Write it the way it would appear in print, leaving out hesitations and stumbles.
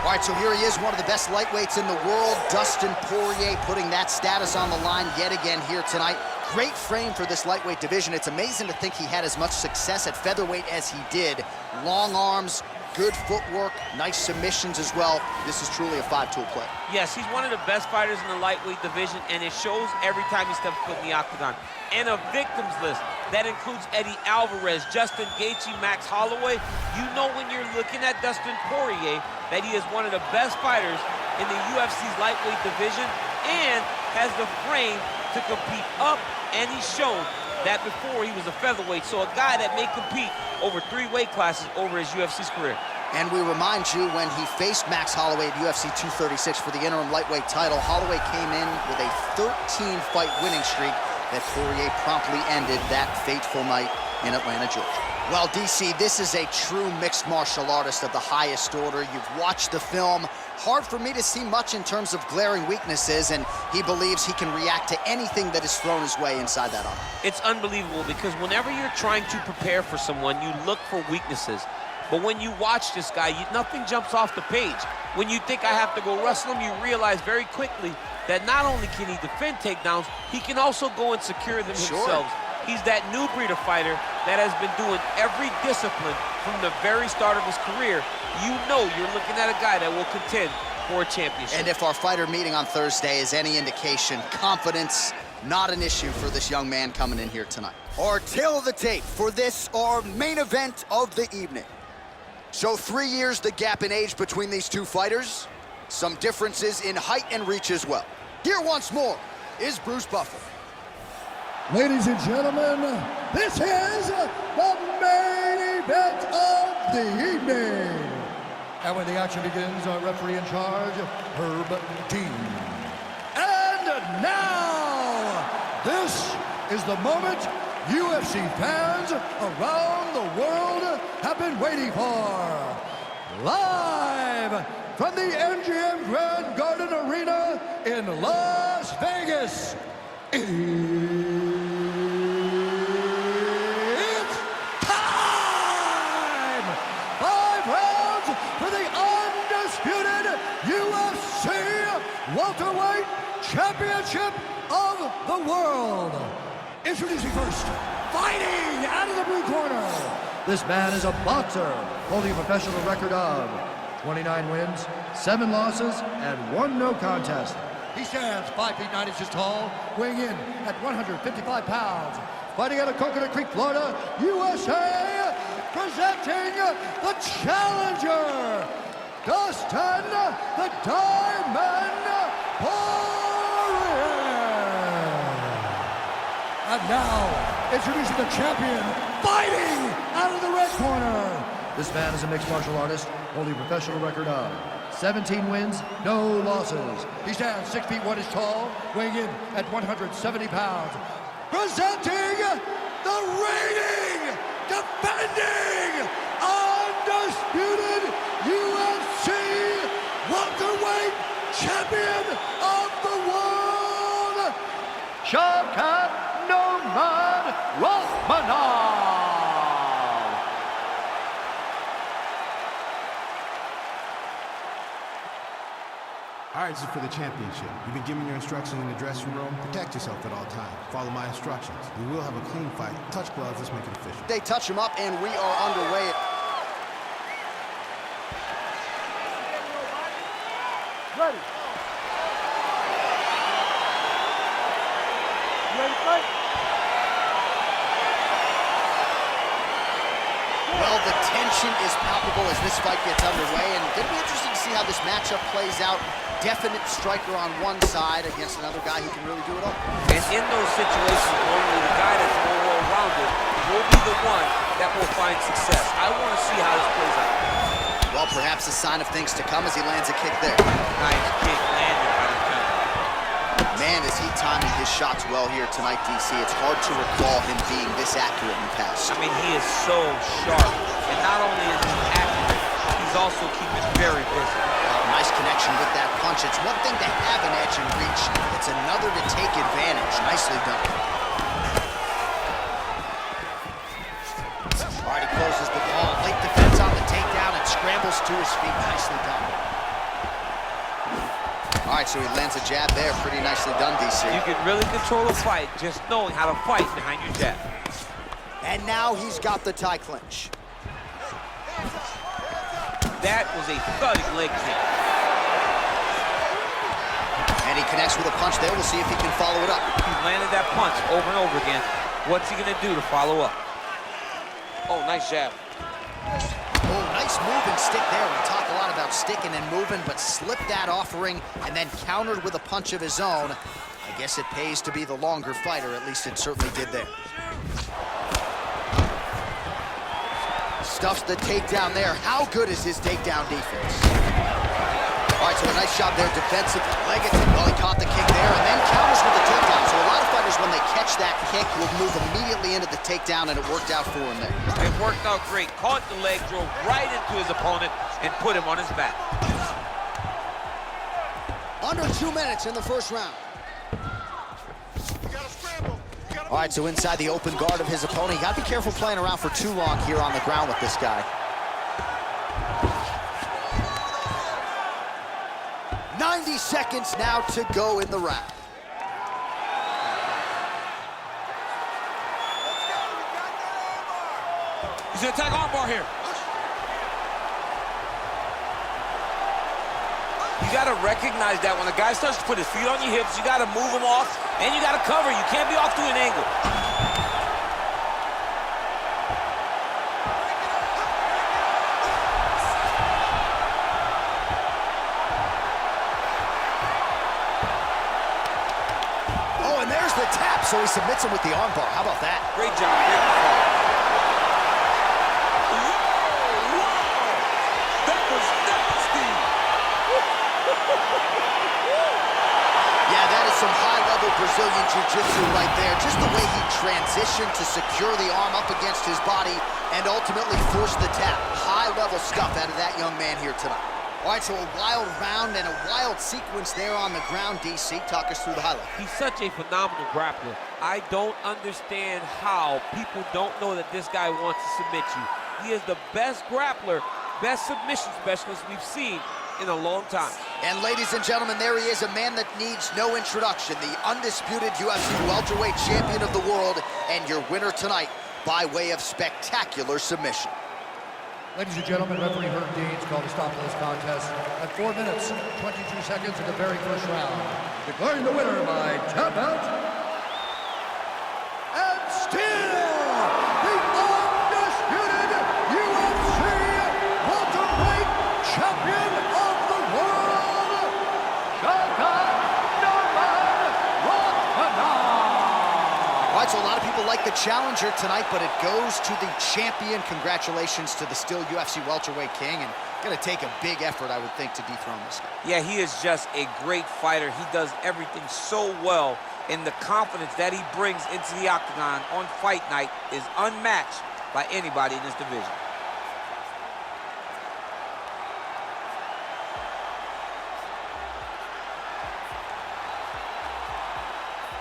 All right, so here he is, one of the best lightweights in the world, Dustin Poirier, putting that status on the line yet again here tonight. Great frame for this lightweight division. It's amazing to think he had as much success at featherweight as he did. Long arms, good footwork, nice submissions as well. This is truly a five-tool play. Yes, he's one of the best fighters in the lightweight division, and it shows every time he steps foot in the octagon. And a victims list that includes Eddie Alvarez, Justin Gaethje, Max Holloway. You know when you're looking at Dustin Poirier that he is one of the best fighters in the UFC's lightweight division and has the frame to compete up, and he's shown that before he was a featherweight. So a guy that may compete over 3 weight classes over his UFC's career. And we remind you, when he faced Max Holloway at UFC 236 for the interim lightweight title, Holloway came in with a 13-fight winning streak that Poirier promptly ended that fateful night in Atlanta, Georgia. Well, DC, this is a true mixed martial artist of the highest order. You've watched the film. Hard for me to see much in terms of glaring weaknesses, and he believes he can react to anything that is thrown his way inside that arm. It's unbelievable because whenever you're trying to prepare for someone, you look for weaknesses. But when you watch this guy, nothing jumps off the page. When you think I have to go wrestle him, you realize very quickly that not only can he defend takedowns, he can also go and secure them himself. He's that new breed of fighter that has been doing every discipline from the very start of his career. You know you're looking at a guy that will contend for a championship. And if our fighter meeting on Thursday is any indication, confidence, not an issue for this young man coming in here tonight. Our tail of the tape for this, our main event of the evening. So 3 years the gap in age between these two fighters. Some differences in height and reach as well. Here once more is Bruce Buffer. Ladies and gentlemen, this is the main event of the evening. And when the action begins, our referee in charge, Herb Dean. And now, this is the moment UFC fans around the world have been waiting for. Live from the MGM Grand Garden Arena in Las Vegas. It's time! 5 rounds for the undisputed UFC welterweight championship of the world. Introducing first, fighting out of the blue corner. This man is a boxer holding a professional record of 29 wins, 7 losses, and 1 no contest. He stands 5 feet 9 inches tall, weighing in at 155 pounds. Fighting out of Coconut Creek, Florida, USA, presenting the challenger, Dustin the Diamond Poirier. And now, introducing the champion, fighting out of the red corner. This man is a mixed martial artist, holding a professional record of 17 wins, no losses. He stands 6 feet 1 inches tall, weighing in at 170 pounds. Presenting the reigning, defending, undisputed UFC welterweight champion of the world, Shavkat Rakhmonov. All right, this is for the championship. You've been given your instructions in the dressing room. Protect yourself at all times. Follow my instructions. We will have a clean fight. Touch gloves. Let's make it official. They touch him up, and we are underway. Ready. You ready to fight? Well, the tension is palpable as this fight gets underway, and it'll be interesting to see how this matchup plays out. Definite striker on one side against another guy who can really do it all. And in those situations, normally the guy that's more well-rounded will be the one that will find success. I want to see how this plays out. Well, perhaps a sign of things to come as he lands a kick there. Nice kick landed by the counter. Man, is he timing his shots well here tonight, DC. It's hard to recall him being this accurate in the past. I mean, he is so sharp. And not only is he accurate, he's also keeping very busy. Nice connection with that punch. It's one thing to have an edge and reach. It's another to take advantage. Nicely done. All right, he closes the ball. Late defense on the takedown and scrambles to his feet. Nicely done. All right, so he lands a jab there. Pretty nicely done, DC. You can really control a fight just knowing how to fight behind your jab. And now he's got the tie clinch. That was a thudding leg kick. And he connects with a punch there. We'll see if he can follow it up. He's landed that punch over and over again. What's he gonna do to follow up? Oh, nice jab. Oh, nice moving stick there. We talk a lot about sticking and moving, but slipped that offering and then countered with a punch of his own. I guess it pays to be the longer fighter. At least it certainly did there. Stuffs the takedown there. How good is his takedown defense? All right, so a nice job there defensively. Well, he caught the kick there and then counters with the takedown. So a lot of fighters, when they catch that kick, will move immediately into the takedown, and it worked out for him there. It worked out great. Caught the leg, drove right into his opponent, and put him on his back. Under 2 minutes in the first round. All right, so inside the open guard of his opponent. You got to be careful playing around for too long here on the ground with this guy. 90 seconds now to go in the round. He's gonna attack armbar here. You gotta recognize that when a guy starts to put his feet on your hips, you gotta move him off, and you gotta cover. You can't be off to an angle. Oh, and there's the tap, so he submits him with the armbar. How about that? Great job, great performance. Yeah, that is some high-level Brazilian jiu-jitsu right there. Just the way he transitioned to secure the arm up against his body and ultimately force the tap. High-level stuff out of that young man here tonight. All right, so a wild round and a wild sequence there on the ground. DC, talk us through the highlight. He's such a phenomenal grappler. I don't understand how people don't know that this guy wants to submit you. He is the best grappler, best submission specialist we've seen in a long time. And ladies and gentlemen, there he is, a man that needs no introduction, the undisputed UFC welterweight champion of the world, and your winner tonight by way of spectacular submission. Ladies and gentlemen, referee Herb Deans called a stop to this contest at 4 minutes, 22 seconds in the very first round. Declaring the winner by tap out, and still the undisputed UFC welterweight champion of the world, Shavkat Rakhmonov. All right, so a lot of people like the challenger tonight, but it goes to the champion. Congratulations to the still UFC welterweight king, and gonna take a big effort, I would think, to dethrone this guy. Yeah, he is just a great fighter. He does everything so well, and the confidence that he brings into the octagon on fight night is unmatched by anybody in this division.